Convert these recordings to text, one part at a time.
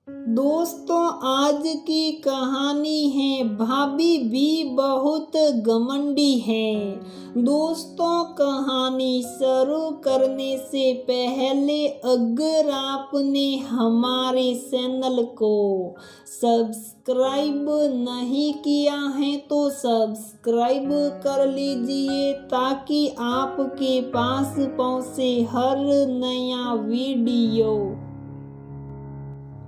दोस्तों, आज की कहानी है भाभी भी बहुत घमंडी है। दोस्तों, कहानी शुरू करने से पहले अगर आपने हमारे चैनल को सब्सक्राइब नहीं किया है तो सब्सक्राइब कर लीजिए ताकि आपके पास पहुंचे हर नया वीडियो।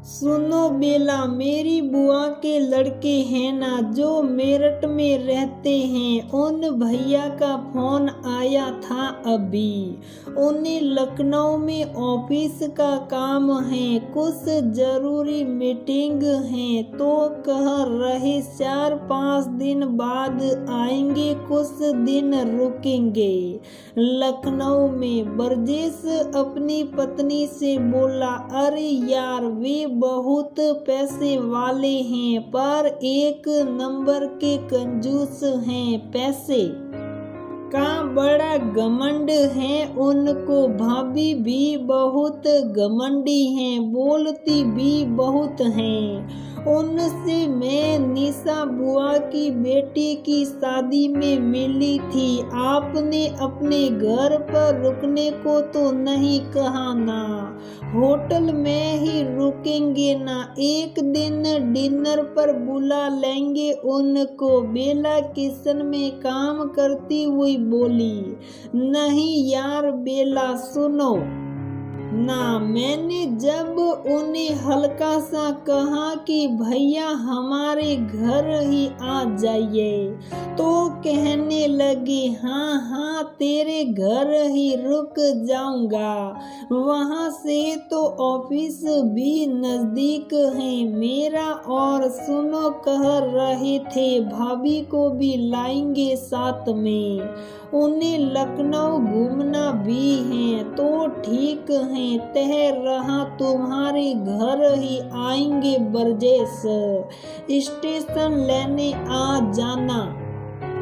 सुनो बेला, मेरी बुआ के लड़के हैं ना जो मेरठ में रहते हैं, उन भैया का फोन आया था अभी। उन्हें लखनऊ में ऑफिस का काम है, कुछ जरूरी मीटिंग है तो कह रहे 4-5 दिन बाद आएंगे, कुछ दिन रुकेंगे लखनऊ में। ब्रजेश अपनी पत्नी से बोला, अरे यार वे बहुत पैसे वाले हैं पर एक नंबर के कंजूस हैं, पैसे का बड़ा घमंड है उनको। भाभी भी बहुत घमंडी हैं, बोलती भी बहुत हैं। उनसे मैं निशा बुआ की बेटी की शादी में मिली थी। आपने अपने घर पर रुकने को तो नहीं कहा ना, होटल में ही रुकेंगे ना, एक दिन डिनर पर बुला लेंगे उनको। बेला किचन में काम करती हुई बोली, नहीं यार बेला सुनो ना, मैंने जब उन्हें हल्का सा कहा कि भैया हमारे घर ही आ जाइए तो कहने लगे, हाँ हाँ तेरे घर ही रुक जाऊंगा, वहाँ से तो ऑफिस भी नजदीक है मेरा। और सुनो, कह रहे थे भाभी को भी लाएंगे साथ में, उन्हें लखनऊ घूमना भी है तो ठीक है, तह रहा तुम्हारे घर ही आएंगे ब्रजेश, स्टेशन लेने आ जाना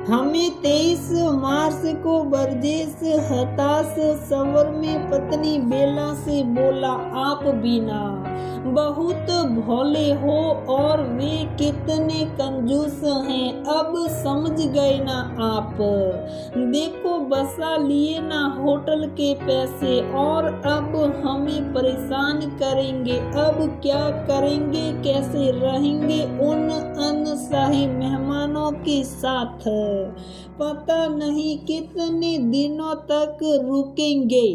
हमें। 23 मार्च को ब्रजेश हताश स्वर में पत्नी बेला से बोला, आप भी ना बहुत भोले हो और वे कितने कंजूस हैं, अब समझ गए ना आप। देखो बसा लिए ना होटल के पैसे और अब हमें परेशान करेंगे, अब क्या करेंगे, कैसे रहेंगे उन अनचाहे मेहमानों के साथ, पता नहीं कितने दिनों तक रुकेंगे।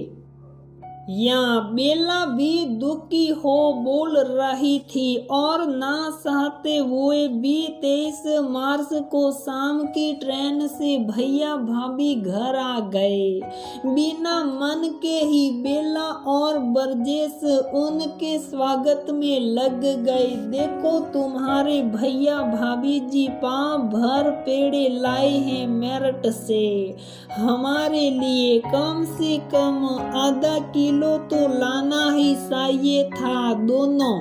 यहाँ बेला भी दुखी हो बोल रही थी और ना चाहते हुए भी 23 मार्च को शाम की ट्रेन से भैया भाभी घर आ गए। बिना मन के ही बेला और ब्रजेश उनके स्वागत में लग गए। देखो तुम्हारे भैया भाभी जी पाँव भर पेड़े लाए हैं मेरठ से, हमारे लिए कम से कम आधा किलो तो लाना ही चाहिए था। दोनों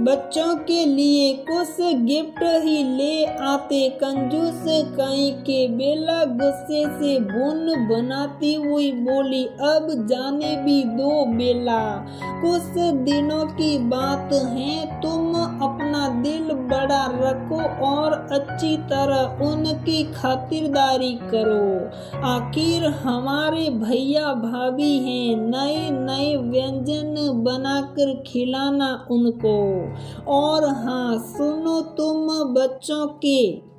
बच्चों के लिए कुछ गिफ्ट ही ले आते, कंजूस कहीं के। बेला गुस्से से भुन बनाती हुई बोली, अब जाने भी दो बेला, कुछ दिनों की बात है, तुम अपना दिल बड़ा रखो और अच्छी तरह उनकी खातिरदारी करो। आखिर हमारे भैया भाभी हैं, नए नए व्यंजन बनाकर खिलाना उनको। और हाँ सुनो, तुम बच्चों के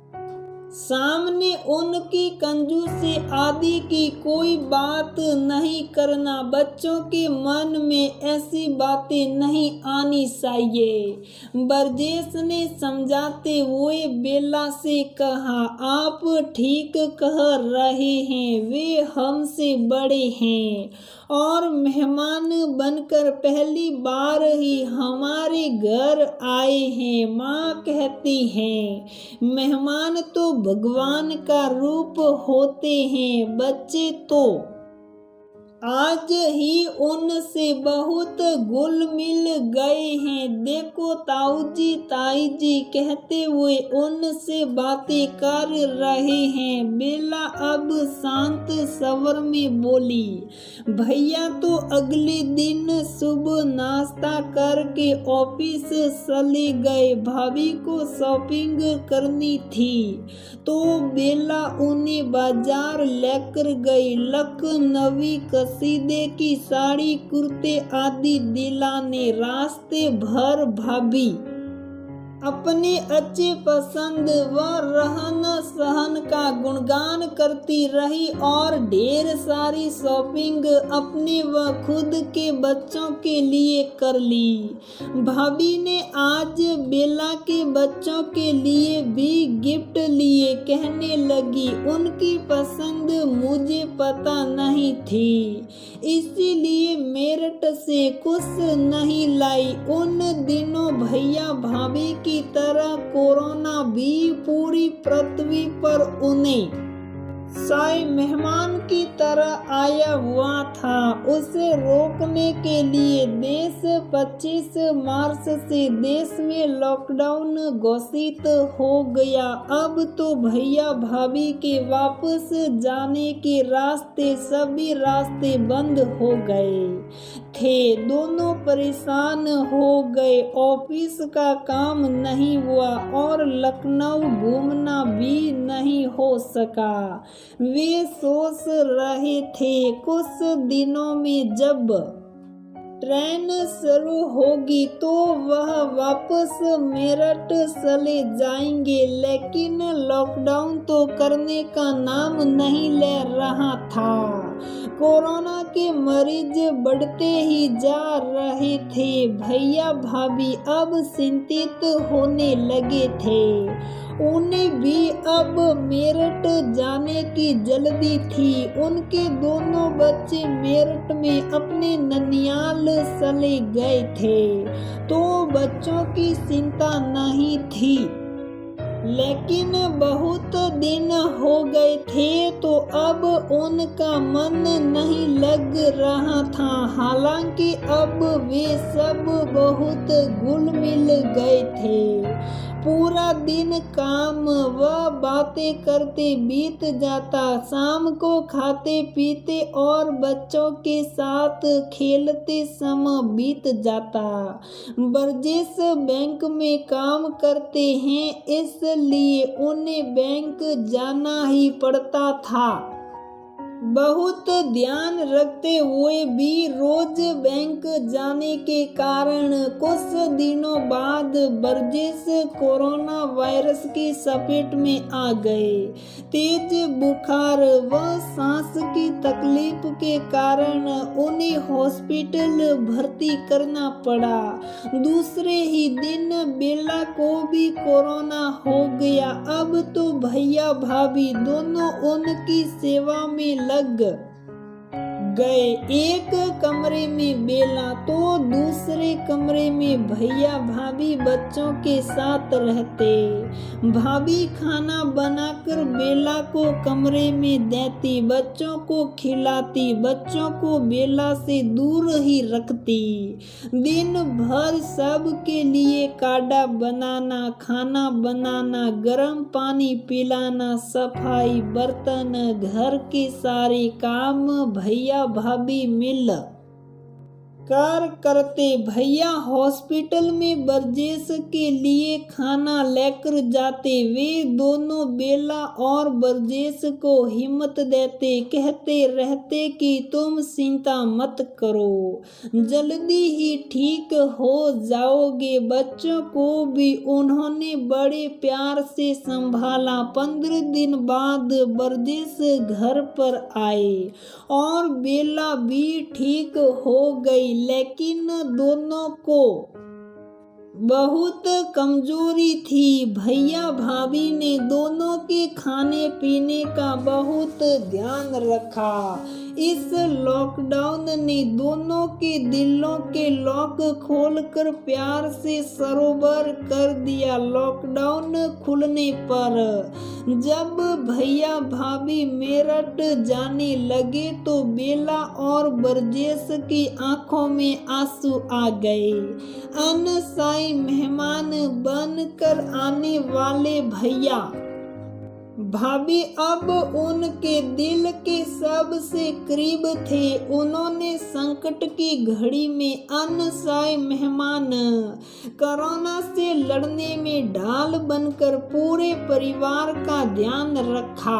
सामने उनकी कंजूसी आदि की कोई बात नहीं करना, बच्चों के मन में ऐसी बातें नहीं आनी चाहिए। ब्रजेश ने समझाते हुए बेला से कहा, आप ठीक कह रहे हैं, वे हमसे बड़े हैं और मेहमान बनकर पहली बार ही हमारे घर आए हैं। माँ कहती हैं मेहमान तो भगवान का रूप होते हैं, बच्चे तो आज ही उनसे बहुत घुल मिल गए हैं। देखो ताऊजी ताई जी कहते हुए उनसे बातें कर रहे हैं। बेला अब शांत स्वर में बोली, भैया तो अगले दिन सुबह नाश्ता करके ऑफिस चले गए। भाभी को शॉपिंग करनी थी तो बेला उन्हें बाजार लेकर गई। लखनवी कसीदे की साड़ी कुर्ते आदि दिलाने। रास्ते भर भाभी अपने अच्छे पसंद व रहन सहन का गुणगान करती रही और ढेर सारी शॉपिंग अपने व खुद के बच्चों के लिए कर ली। भाभी ने आज बेला के बच्चों के लिए भी गिफ्ट लिए। कहने लगी, उनकी पसंद मुझे पता नहीं थी, इसीलिए मेरठ से कुछ नहीं लाई। उन दिनों भैया भाभी की तरह कोरोना भी पूरी पृथ्वी पर उन्हें शाही मेहमान की तरह आया हुआ था। उसे रोकने के लिए देश 25 मार्च से देश में लॉकडाउन घोषित हो गया। अब तो भैया भाभी के वापस जाने के रास्ते सभी रास्ते बंद हो गए थे। दोनों परेशान हो गए। ऑफिस का काम नहीं हुआ और लखनऊ घूमना भी नहीं हो सका। वे सोच रहे थे कुछ दिनों में जब ट्रेन शुरू होगी तो वह वापस मेरठ चले जाएंगे, लेकिन लॉकडाउन तो करने का नाम नहीं ले रहा था। कोरोना के मरीज बढ़ते ही जा रहे थे। भैया भाभी अब चिंतित होने लगे थे। उन्हें भी अब मेरठ जाने की जल्दी थी। उनके दोनों बच्चे मेरठ में अपने ननियाल चले गए थे तो बच्चों की चिंता नहीं थी, लेकिन बहुत दिन हो गए थे तो अब उनका मन नहीं लग रहा था। हालांकि अब वे सब बहुत घुल मिल गए थे। पूरा दिन काम व बातें करते बीत जाता। शाम को खाते पीते और बच्चों के साथ खेलते समय बीत जाता। बरजेश बैंक में काम करते हैं, इसलिए उन्हें बैंक जाना ही पड़ता था। बहुत ध्यान रखते हुए भी रोज बैंक जाने के कारण कुछ दिनों बाद बरजेश कोरोना वायरस की चपेट में आ गए। तेज बुखार व सांस की तकलीफ के कारण उन्हें हॉस्पिटल भर्ती करना पड़ा। दूसरे ही दिन बेला को भी कोरोना हो गया। अब तो भैया भाभी दोनों उनकी सेवा में लग गए। एक कमरे में बेला तो दूसरे कमरे में भैया भाभी बच्चों के साथ रहते। भाभी खाना बनाकर बेला को कमरे में देती, बच्चों को खिलाती, बच्चों को बेला से दूर ही रखती। दिन भर सबके लिए काढ़ा बनाना, खाना बनाना, गर्म पानी पिलाना, सफाई, बर्तन, घर के सारे काम भैया भाभी मिल कर करते। भैया हॉस्पिटल में बरजेश के लिए खाना लेकर जाते। वे दोनों बेला और बरजेश को हिम्मत देते, कहते रहते कि तुम चिंता मत करो, जल्दी ही ठीक हो जाओगे। बच्चों को भी उन्होंने बड़े प्यार से संभाला। 15 दिन बाद बरजेश घर पर आए और बेला भी ठीक हो गई, लेकिन दोनों को बहुत कमजोरी थी। भैया भाभी ने दोनों के खाने पीने का बहुत ध्यान रखा। इस लॉकडाउन ने दोनों के दिलों के लॉक खोलकर प्यार से सरोवर कर दिया। लॉकडाउन खुलने पर जब भैया भाभी मेरठ जाने लगे तो बेला और ब्रजेश की आंखों में आंसू आ गए। अनसाई मेहमान बनकर आने वाले भैया भाभी अब उनके दिल के सबसे करीब थे। उन्होंने संकट की घड़ी में अनसाई मेहमान कोरोना से लड़ने में ढाल बनकर पूरे परिवार का ध्यान रखा।